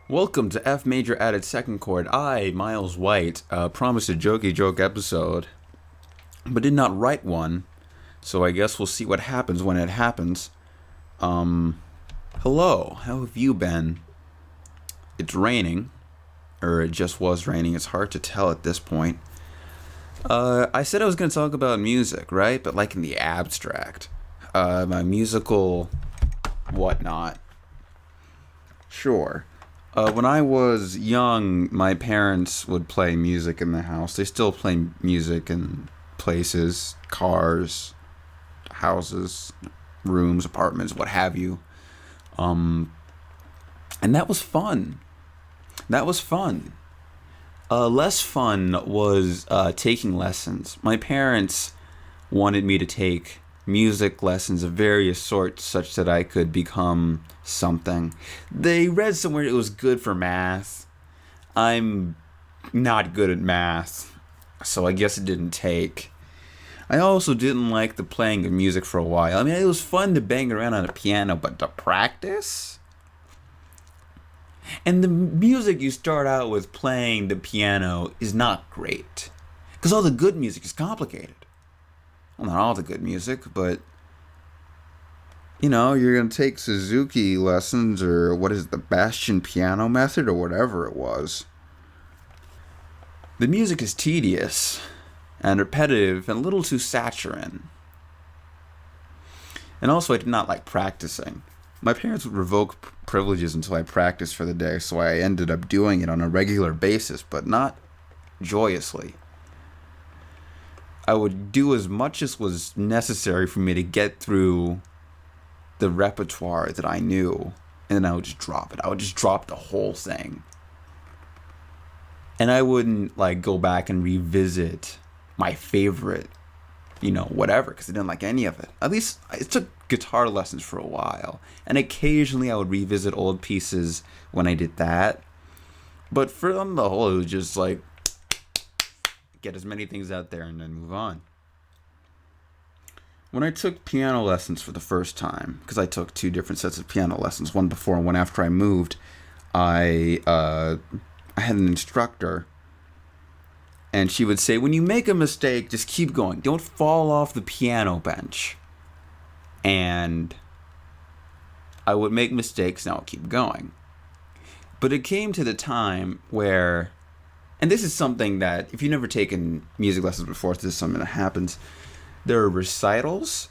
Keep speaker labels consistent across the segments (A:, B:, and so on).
A: Welcome to F major added second chord. I, Miles White, promised a jokey joke episode, but did not write one, so I guess we'll see what happens when it happens. Hello, how have you been? It's raining, or it just was raining, it's hard to tell at this point. I said I was going to talk about music, right? But like in the abstract. My musical whatnot. Sure. When I was young, my parents would play music in the house. They still play music in places, cars, houses, rooms, apartments, what have you. And that was fun. Less fun was taking lessons. My parents wanted me to take music lessons of various sorts such that I could become something. They read somewhere it was good for math. I'm not good at math, so I guess it didn't take. I also didn't like the playing of music for a while. I mean, it was fun to bang around on a piano, but to practice? And the music you start out with playing the piano is not great. Because all the good music is complicated. Well, not all the good music, but you're going to take Suzuki lessons or what is it, the Bastian piano method or whatever it was. The music is tedious and repetitive and a little too saccharine. And also I did not like practicing. My parents would revoke privileges until I practiced for the day, so I ended up doing it on a regular basis, but not joyously. I would do as much as was necessary for me to get through the repertoire that I knew, and then I would just drop it. I would just drop the whole thing. And I wouldn't go back and revisit my favorite, whatever, because I didn't like any of it. At least I took guitar lessons for a while, and occasionally I would revisit old pieces when I did that. But for on the whole, it was just get as many things out there and then move on. When I took piano lessons for the first time, because I took two different sets of piano lessons, one before and one after I moved, I had an instructor, and she would say, when you make a mistake, just keep going. Don't fall off the piano bench. And I would make mistakes, and I would keep going. But it came to the time where, and this is something that, if you've never taken music lessons before, this is something that happens. There are recitals,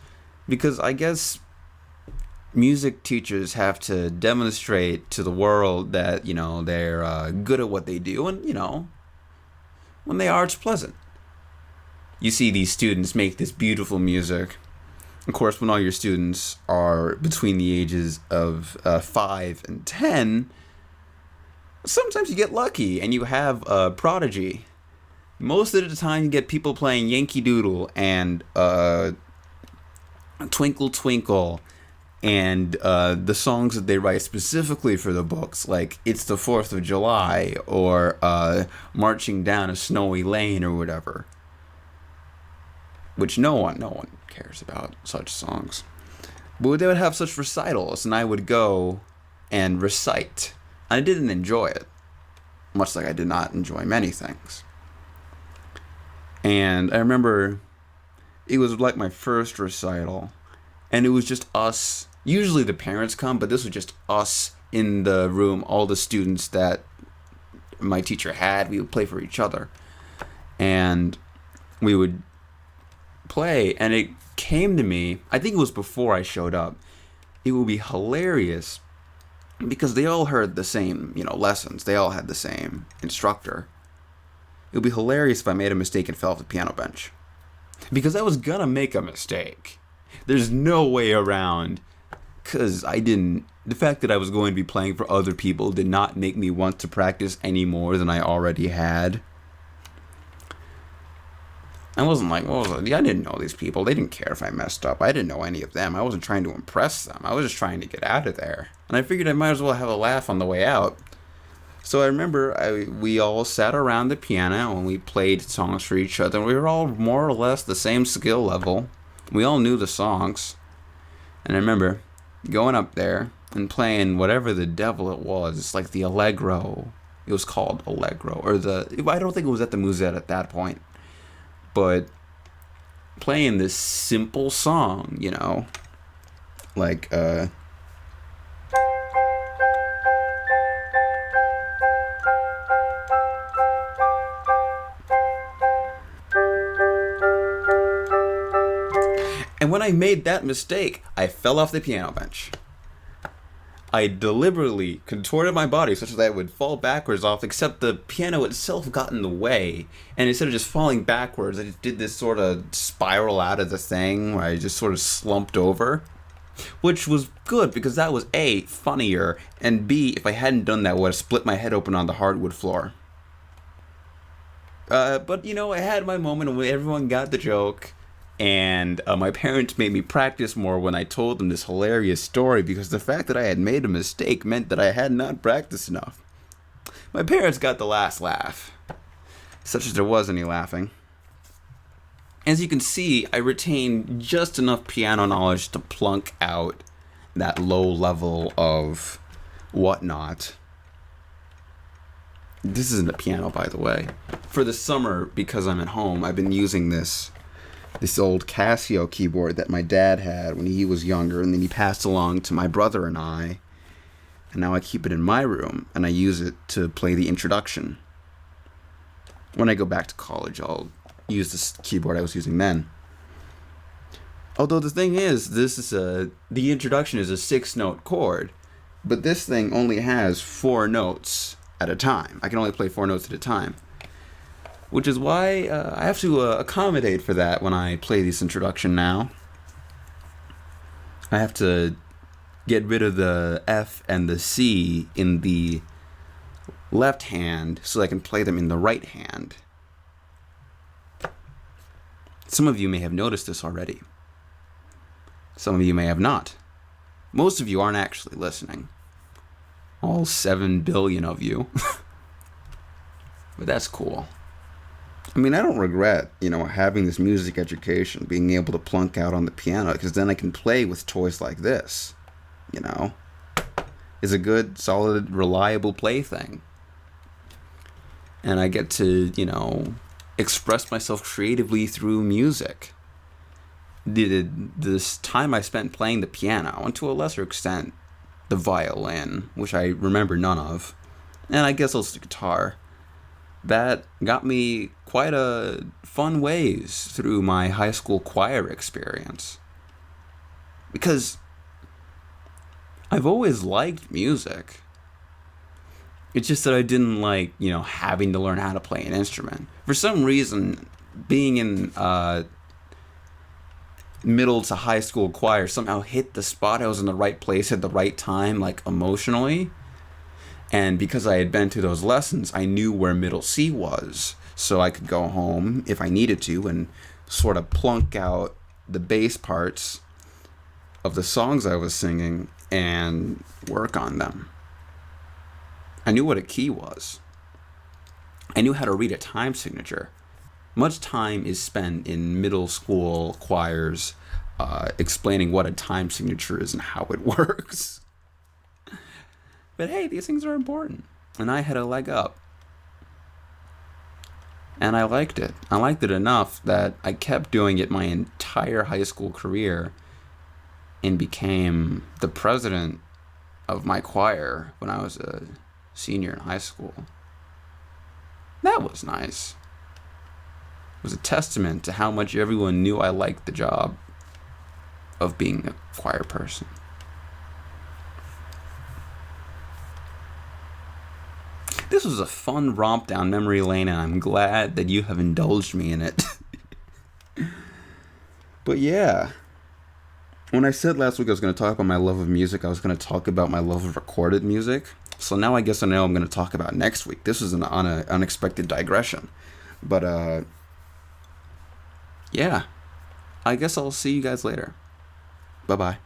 A: because I guess music teachers have to demonstrate to the world that, they're good at what they do, and, when they are, it's pleasant. You see these students make this beautiful music. Of course, when all your students are between the ages of 5 and 10, sometimes you get lucky and you have a prodigy. Most of the time you get people playing Yankee Doodle and Twinkle Twinkle and the songs that they write specifically for the books, like It's the 4th of July or Marching Down a Snowy Lane or whatever. Which no one cares about such songs. But they would have such recitals, and I would go and recite. I didn't enjoy it, much like I did not enjoy many things. And I remember it was like my first recital, and it was just us. Usually the parents come, but this was just us in the room, all the students that my teacher had. We would play for each other, and we would play, and it came to me, I think it was before I showed up, it would be hilarious because they all heard the same, lessons. They all had the same instructor. It would be hilarious if I made a mistake and fell off the piano bench. Because I was gonna make a mistake. There's no way around. Because the fact that I was going to be playing for other people did not make me want to practice any more than I already had. I wasn't I didn't know these people. They didn't care if I messed up. I didn't know any of them. I wasn't trying to impress them. I was just trying to get out of there. And I figured I might as well have a laugh on the way out. So I remember we all sat around the piano and we played songs for each other. We were all more or less the same skill level. We all knew the songs. And I remember going up there and playing whatever the devil it was, like the Allegro. It was called Allegro, or I don't think it was at the Musette at that point, but playing this simple song, like and when I made that mistake, I fell off the piano bench. I deliberately contorted my body such that I would fall backwards off, except the piano itself got in the way. And instead of just falling backwards, I just did this sort of spiral out of the thing where I just sort of slumped over. Which was good because that was A, funnier, and B, if I hadn't done that, I would have split my head open on the hardwood floor. But, I had my moment when everyone got the joke. And my parents made me practice more when I told them this hilarious story, because the fact that I had made a mistake meant that I had not practiced enough. My parents got the last laugh, such as there was any laughing. As you can see, I retained just enough piano knowledge to plunk out that low level of whatnot. This isn't a piano, by the way. For the summer, because I'm at home, I've been using this old Casio keyboard that my dad had when he was younger, and then he passed along to my brother and I, and now I keep it in my room, and I use it to play the introduction. When I go back to college, I'll use this keyboard I was using then. Although the thing is, the introduction is a 6-note chord, but this thing only has 4 notes at a time. I can only play 4 notes at a time. Which is why I have to accommodate for that when I play this introduction now. I have to get rid of the F and the C in the left hand so I can play them in the right hand. Some of you may have noticed this already. Some of you may have not. Most of you aren't actually listening. All 7 billion of you. But that's cool. I mean, I don't regret, having this music education, being able to plunk out on the piano, because then I can play with toys like this, It's a good, solid, reliable plaything. And I get to, express myself creatively through music. This time I spent playing the piano, and to a lesser extent, the violin, which I remember none of, and I guess also the guitar, that got me quite a fun ways through my high school choir experience. Because I've always liked music. It's just that I didn't like, having to learn how to play an instrument. For some reason, being in middle to high school choir somehow hit the spot. I was in the right place at the right time, like emotionally. And because I had been to those lessons, I knew where middle C was. So I could go home if I needed to and sort of plunk out the bass parts of the songs I was singing and work on them. I knew what a key was. I knew how to read a time signature. Much time is spent in middle school choirs explaining what a time signature is and how it works. But hey, these things are important. And I had a leg up. And I liked it. I liked it enough that I kept doing it my entire high school career and became the president of my choir when I was a senior in high school. That was nice. It was a testament to how much everyone knew I liked the job of being a choir person. This was a fun romp down memory lane, and I'm glad that you have indulged me in it. But yeah, when I said last week I was going to talk about my love of music, I was going to talk about my love of recorded music. So now I guess I know I'm going to talk about next week. This was an unexpected digression. But yeah, I guess I'll see you guys later. Bye-bye.